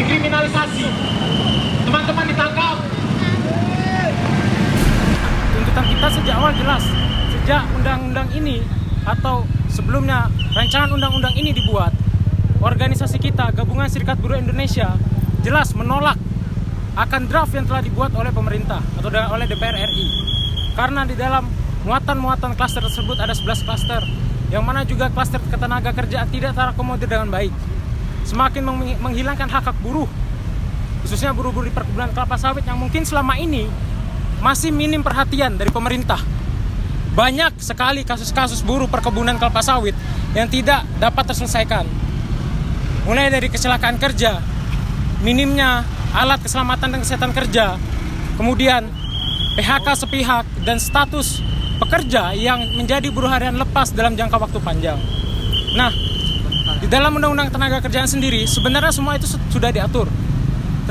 dikriminalisasi, teman-teman ditangkap. Tuntutan kita sejak awal jelas, sejak undang-undang ini atau sebelumnya rancangan undang-undang ini dibuat, organisasi kita, Gabungan Serikat Buruh Indonesia, jelas menolak akan draft yang telah dibuat oleh pemerintah atau oleh DPR RI. Karena di dalam muatan-muatan klaster tersebut ada 11 klaster, yang mana juga klaster ketenaga kerjaan tidak terakomodir dengan baik. Semakin menghilangkan hak-hak buruh, khususnya buruh-buruh di perkebunan kelapa sawit yang mungkin selama ini masih minim perhatian dari pemerintah. Banyak sekali kasus-kasus buruh perkebunan kelapa sawit yang tidak dapat terselesaikan. Mulai dari kecelakaan kerja, minimnya alat keselamatan dan kesehatan kerja, kemudian PHK sepihak, dan status pekerja yang menjadi buruh harian lepas dalam jangka waktu panjang. Nah, di dalam Undang-Undang Tenaga Kerjaan sendiri sebenarnya semua itu sudah diatur,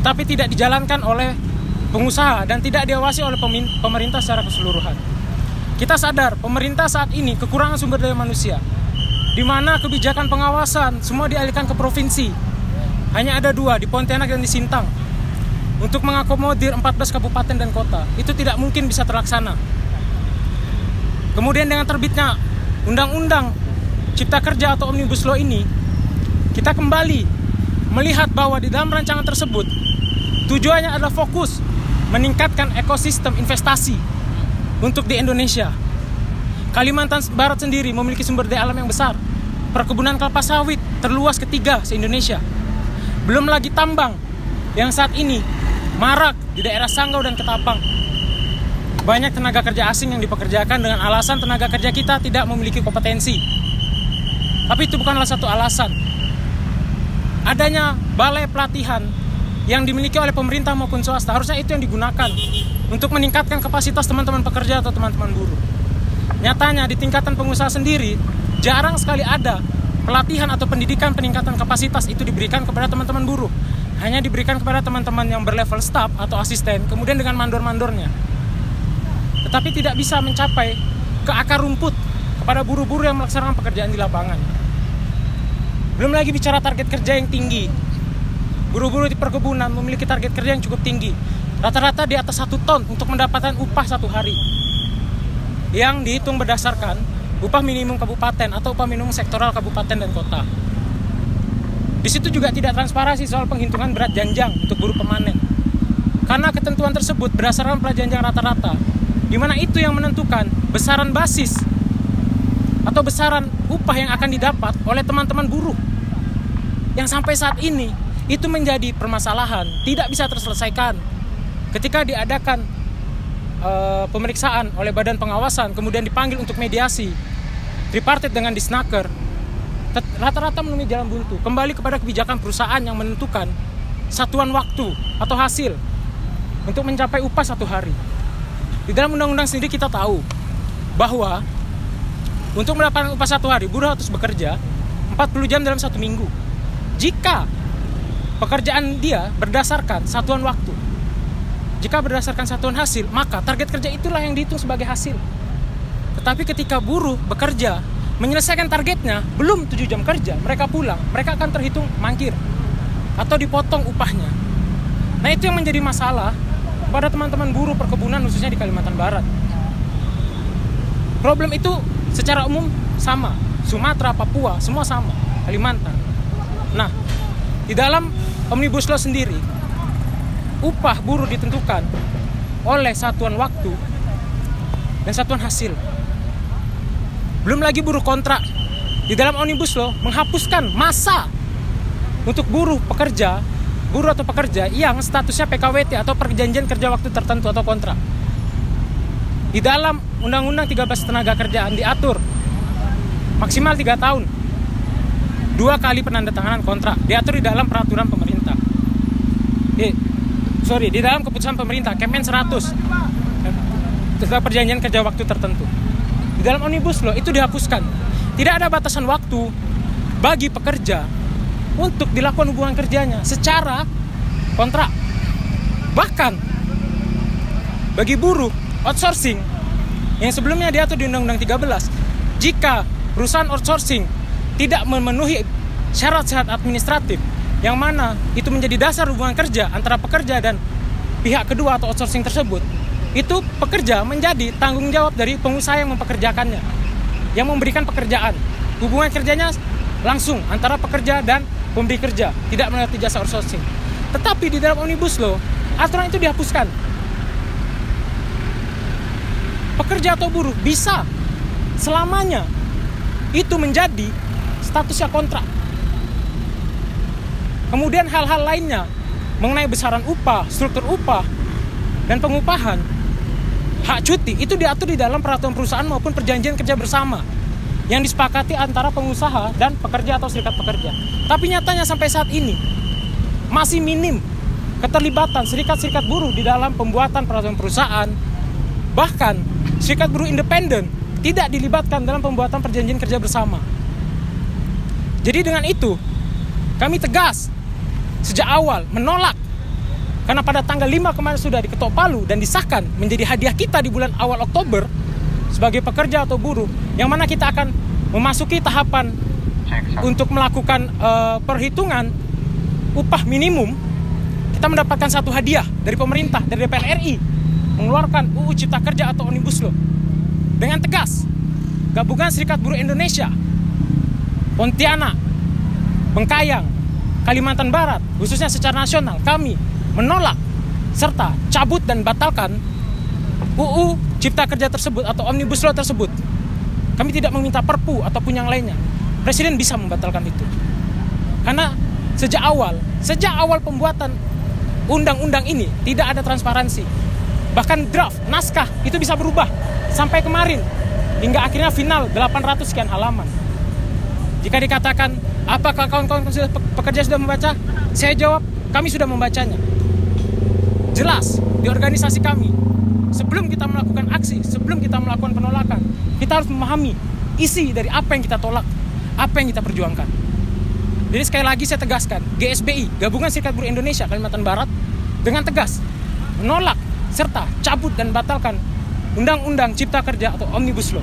tetapi tidak dijalankan oleh pengusaha dan tidak diawasi oleh pemerintah secara keseluruhan. Kita sadar pemerintah saat ini kekurangan sumber daya manusia, di mana kebijakan pengawasan semua dialihkan ke provinsi. Hanya ada 2, di Pontianak dan di Sintang, untuk mengakomodir 14 kabupaten dan kota. Itu tidak mungkin bisa terlaksana. Kemudian dengan terbitnya Undang-Undang Cipta Kerja atau Omnibus Law ini, kita kembali melihat bahwa di dalam rancangan tersebut tujuannya adalah fokus meningkatkan ekosistem investasi untuk di Indonesia. Kalimantan Barat sendiri memiliki sumber daya alam yang besar. Perkebunan kelapa sawit terluas ketiga se-Indonesia. Belum lagi tambang yang saat ini marak di daerah Sanggau dan Ketapang. Banyak tenaga kerja asing yang dipekerjakan dengan alasan tenaga kerja kita tidak memiliki kompetensi. Tapi itu bukanlah satu alasan. Adanya balai pelatihan yang dimiliki oleh pemerintah maupun swasta, harusnya itu yang digunakan untuk meningkatkan kapasitas teman-teman pekerja atau teman-teman buruh. Nyatanya di tingkatan pengusaha sendiri jarang sekali ada pelatihan atau pendidikan peningkatan kapasitas itu diberikan kepada teman-teman buruh. Hanya diberikan kepada teman-teman yang berlevel staff atau asisten, kemudian dengan mandor-mandornya. Tetapi tidak bisa mencapai ke akar rumput kepada buruh-buruh yang melaksanakan pekerjaan di lapangan. Belum lagi bicara target kerja yang tinggi. Buruh-buruh di perkebunan memiliki target kerja yang cukup tinggi. Rata-rata di atas 1 ton untuk mendapatkan upah 1 hari. Yang dihitung berdasarkan upah minimum kabupaten atau upah minimum sektoral kabupaten dan kota. Di situ juga tidak transparansi soal penghitungan berat janjang untuk buruh pemanen. Karena ketentuan tersebut berdasarkan pelajar janjang rata-rata, di mana itu yang menentukan besaran basis atau besaran upah yang akan didapat oleh teman-teman buruh. Yang sampai saat ini itu menjadi permasalahan, tidak bisa terselesaikan. Ketika diadakan pemeriksaan oleh badan pengawasan, kemudian dipanggil untuk mediasi tripartit dengan Disnaker, rata-rata menemui jalan buntu. Kembali kepada kebijakan perusahaan yang menentukan satuan waktu atau hasil untuk mencapai upah 1 hari. Di dalam undang-undang sendiri kita tahu bahwa untuk mendapatkan upah 1 hari, buruh harus bekerja 40 jam dalam 1 minggu. Jika pekerjaan dia berdasarkan satuan waktu, jika berdasarkan satuan hasil, maka target kerja itulah yang dihitung sebagai hasil. Tetapi ketika buruh bekerja menyelesaikan targetnya belum 7 jam kerja, mereka pulang, mereka akan terhitung mangkir atau dipotong upahnya. Nah, itu yang menjadi masalah pada teman-teman buruh perkebunan khususnya di Kalimantan Barat. Problem itu secara umum sama, Sumatera, Papua, semua sama, Kalimantan. Nah, di dalam Omnibus Law sendiri, upah buruh ditentukan oleh satuan waktu dan satuan hasil. Belum lagi buruh kontrak. Di dalam Omnibus Law menghapuskan masa untuk buruh atau pekerja yang statusnya PKWT atau perjanjian kerja waktu tertentu atau kontrak. Di dalam Undang-Undang 13 Tenaga Kerjaan diatur maksimal 3 tahun 2 kali penandatanganan kontrak, diatur di dalam peraturan pemerintah. Di dalam keputusan pemerintah Kemen 100 tentang perjanjian kerja waktu tertentu. Di dalam Omnibus Law itu dihapuskan. Tidak ada batasan waktu bagi pekerja untuk dilakukan hubungan kerjanya secara kontrak. Bahkan bagi buruh outsourcing yang sebelumnya diatur di Undang-Undang 13, jika perusahaan outsourcing tidak memenuhi syarat-syarat administratif yang mana itu menjadi dasar hubungan kerja antara pekerja dan pihak kedua atau outsourcing tersebut, itu pekerja menjadi tanggung jawab dari pengusaha yang mempekerjakannya, yang memberikan pekerjaan. Hubungan kerjanya langsung antara pekerja dan pemberi kerja, tidak melalui jasa outsourcing. Tetapi di dalam Omnibus Law, aturan itu dihapuskan. Pekerja atau buruh bisa selamanya itu menjadi statusnya kontrak. Kemudian hal-hal lainnya mengenai besaran upah, struktur upah, dan pengupahan, hak cuti itu diatur di dalam peraturan perusahaan maupun perjanjian kerja bersama yang disepakati antara pengusaha dan pekerja atau serikat pekerja. Tapi nyatanya sampai saat ini masih minim keterlibatan serikat-serikat buruh di dalam pembuatan peraturan perusahaan. Bahkan serikat buruh independen tidak dilibatkan dalam pembuatan perjanjian kerja bersama. Jadi dengan itu kami tegas sejak awal menolak, karena pada tanggal 5 kemarin sudah diketok palu dan disahkan menjadi hadiah kita di bulan awal Oktober sebagai pekerja atau buruh, yang mana kita akan memasuki tahapan untuk melakukan perhitungan upah minimum. Kita mendapatkan satu hadiah dari pemerintah, dari DPR RI, mengeluarkan UU Cipta Kerja atau Omnibus Law. Dengan tegas, Gabungan Serikat Buruh Indonesia, Pontianak, Bengkayang, Kalimantan Barat, khususnya secara nasional, kami menolak serta cabut dan batalkan UU Cipta Kerja tersebut atau Omnibus Law tersebut. Kami tidak meminta perpu ataupun yang lainnya. Presiden bisa membatalkan itu. Karena sejak awal pembuatan undang-undang ini tidak ada transparansi. Bahkan draft, naskah itu bisa berubah sampai kemarin hingga akhirnya final 800 sekian halaman. Jika dikatakan, apakah kawan-kawan pekerja sudah membaca? Saya jawab, kami sudah membacanya. Jelas di organisasi kami, sebelum kita melakukan aksi, sebelum kita melakukan penolakan, kita harus memahami isi dari apa yang kita tolak, apa yang kita perjuangkan. Jadi sekali lagi saya tegaskan, GSBI, Gabungan Serikat Buruh Indonesia Kalimantan Barat, dengan tegas menolak serta cabut dan batalkan Undang-Undang Cipta Kerja atau Omnibus Law.